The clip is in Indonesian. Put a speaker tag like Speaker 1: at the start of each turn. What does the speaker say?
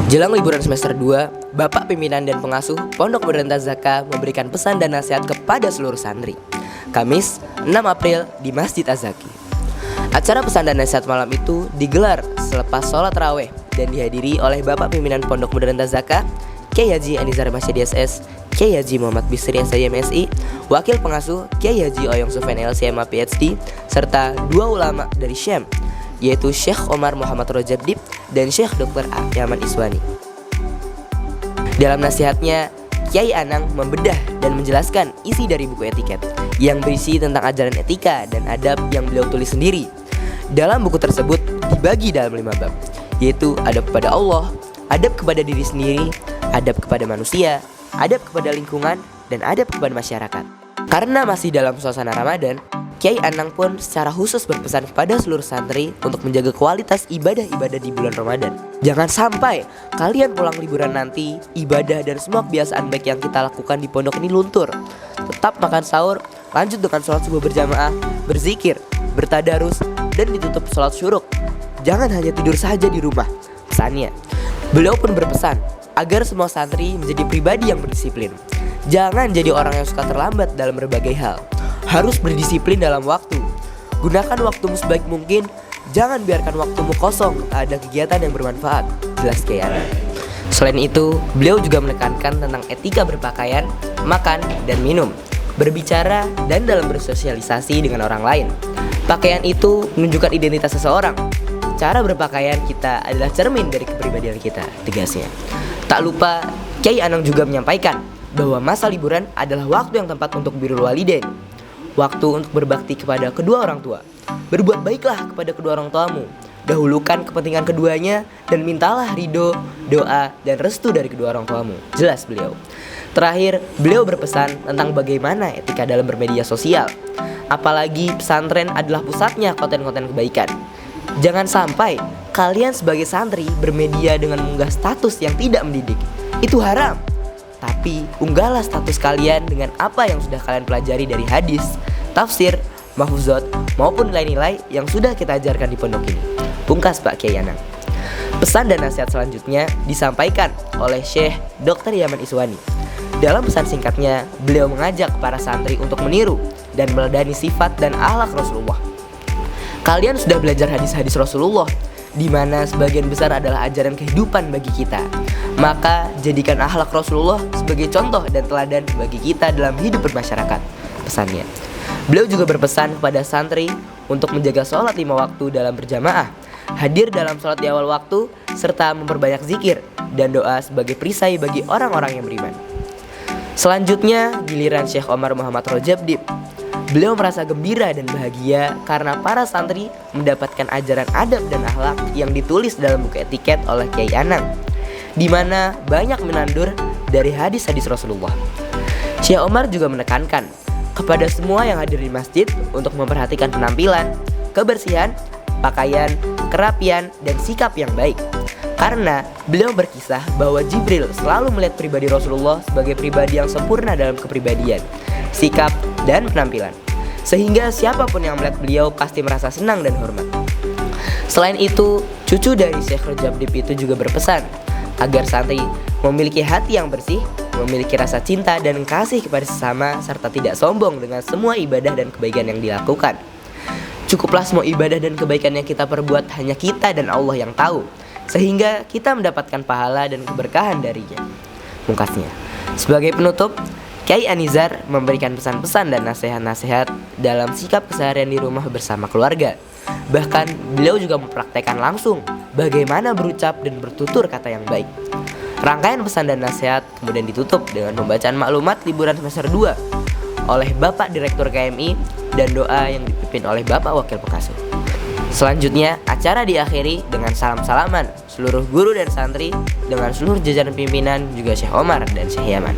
Speaker 1: Jelang liburan semester 2, Bapak Pimpinan dan Pengasuh Pondok Pesantren Az-Zaka memberikan pesan dan nasihat kepada seluruh santri. Kamis, 6 April di Masjid Az-Zaki. Acara pesan dan nasihat malam itu digelar selepas sholat raweh dan dihadiri oleh Bapak Pimpinan Pondok Pesantren Az-Zaka, Kyai Haji Anizar Masyadi SS, Kyai Haji Muhammad Bisri SI MSI, Wakil Pengasuh Kyai Haji Oyong Sufyan LCMA PhD, serta dua ulama dari Syam, yaitu Syekh Omar Muhammad Rojab Dib dan Syekh Dr. Yaman Iswani. Dalam nasihatnya, Kyai Anang membedah dan menjelaskan isi dari buku etiket yang berisi tentang ajaran etika dan adab yang beliau tulis sendiri. Dalam buku tersebut dibagi dalam 5 bab, yaitu adab kepada Allah, adab kepada diri sendiri, adab kepada manusia, adab kepada lingkungan, dan adab kepada masyarakat. Karena masih dalam suasana Ramadan, Kyai Anang pun secara khusus berpesan kepada seluruh santri untuk menjaga kualitas ibadah-ibadah di bulan Ramadan. Jangan sampai kalian pulang liburan nanti, ibadah dan semua kebiasaan baik yang kita lakukan di pondok ini luntur. Tetap makan sahur, lanjut dengan sholat subuh berjamaah, berzikir, bertadarus, dan ditutup sholat syuruk. Jangan hanya tidur saja di rumah. Pesannya, beliau pun berpesan agar semua santri menjadi pribadi yang berdisiplin. Jangan jadi orang yang suka terlambat dalam berbagai hal. Harus berdisiplin dalam waktu. Gunakan waktumu sebaik mungkin. Jangan biarkan waktumu kosong tak ada kegiatan yang bermanfaat. Jelas Kyai Anang. Selain itu, beliau juga menekankan tentang etika berpakaian, makan, dan minum, berbicara, dan dalam bersosialisasi dengan orang lain. Pakaian itu menunjukkan identitas seseorang. Cara berpakaian kita adalah cermin dari kepribadian kita, tegasnya. Tak lupa, Kyai Anang juga menyampaikan bahwa masa liburan adalah waktu yang tepat untuk birrul walidain, waktu untuk berbakti kepada kedua orang tua. Berbuat baiklah kepada kedua orang tuamu. Dahulukan kepentingan keduanya dan mintalah ridho, doa, dan restu dari kedua orang tuamu. Jelas beliau. Terakhir, beliau berpesan tentang bagaimana etika dalam bermedia sosial. Apalagi pesantren adalah pusatnya konten-konten kebaikan. Jangan sampai kalian sebagai santri bermedia dengan mengunggah status yang tidak mendidik. Itu haram. Tapi unggahlah status kalian dengan apa yang sudah kalian pelajari dari hadis, tafsir, mahfuzat, maupun nilai-nilai yang sudah kita ajarkan di pondok ini. Pungkas Pak Kyai Anang. Pesan dan nasihat selanjutnya disampaikan oleh Syekh Dr. Yaman Iswani. Dalam pesan singkatnya, beliau mengajak para santri untuk meniru dan meladani sifat dan akhlak Rasulullah. Kalian sudah belajar hadis-hadis Rasulullah, di mana sebagian besar adalah ajaran kehidupan bagi kita. Maka jadikan akhlak Rasulullah sebagai contoh dan teladan bagi kita dalam hidup bermasyarakat. Pesannya, beliau juga berpesan kepada santri untuk menjaga sholat 5 waktu dalam berjamaah, hadir dalam sholat di awal waktu, serta memperbanyak zikir dan doa sebagai perisai bagi orang-orang yang beriman. Selanjutnya giliran Syekh Omar Muhammad Rojab Dib. Beliau merasa gembira dan bahagia karena para santri mendapatkan ajaran adab dan akhlak yang ditulis dalam buku etiket oleh Kyai Anang, di mana banyak menandur dari hadis-hadis Rasulullah. Syekh Omar juga menekankan kepada semua yang hadir di masjid untuk memperhatikan penampilan, kebersihan, pakaian, kerapian, dan sikap yang baik. Karena beliau berkisah bahwa Jibril selalu melihat pribadi Rasulullah sebagai pribadi yang sempurna dalam kepribadian, sikap, dan penampilan, sehingga siapapun yang melihat beliau pasti merasa senang dan hormat. Selain itu, cucu dari Syekh Rojab Dib itu juga berpesan agar santri memiliki hati yang bersih, memiliki rasa cinta dan kasih kepada sesama, serta tidak sombong dengan semua ibadah dan kebaikan yang dilakukan. Cukuplah semua ibadah dan kebaikan yang kita perbuat hanya kita dan Allah yang tahu, sehingga kita mendapatkan pahala dan keberkahan darinya. Pungkasnya, sebagai penutup, Kyai Anizar memberikan pesan-pesan dan nasihat-nasihat dalam sikap keseharian di rumah bersama keluarga. Bahkan beliau juga mempraktekkan langsung bagaimana berucap dan bertutur kata yang baik. Rangkaian pesan dan nasihat kemudian ditutup dengan pembacaan maklumat liburan semester 2 oleh Bapak Direktur KMI dan doa yang dipimpin oleh Bapak Wakil Pengasuh. Selanjutnya, acara diakhiri dengan salam-salaman seluruh guru dan santri dengan seluruh jajaran pimpinan juga Syekh Omar dan Syekh Yaman.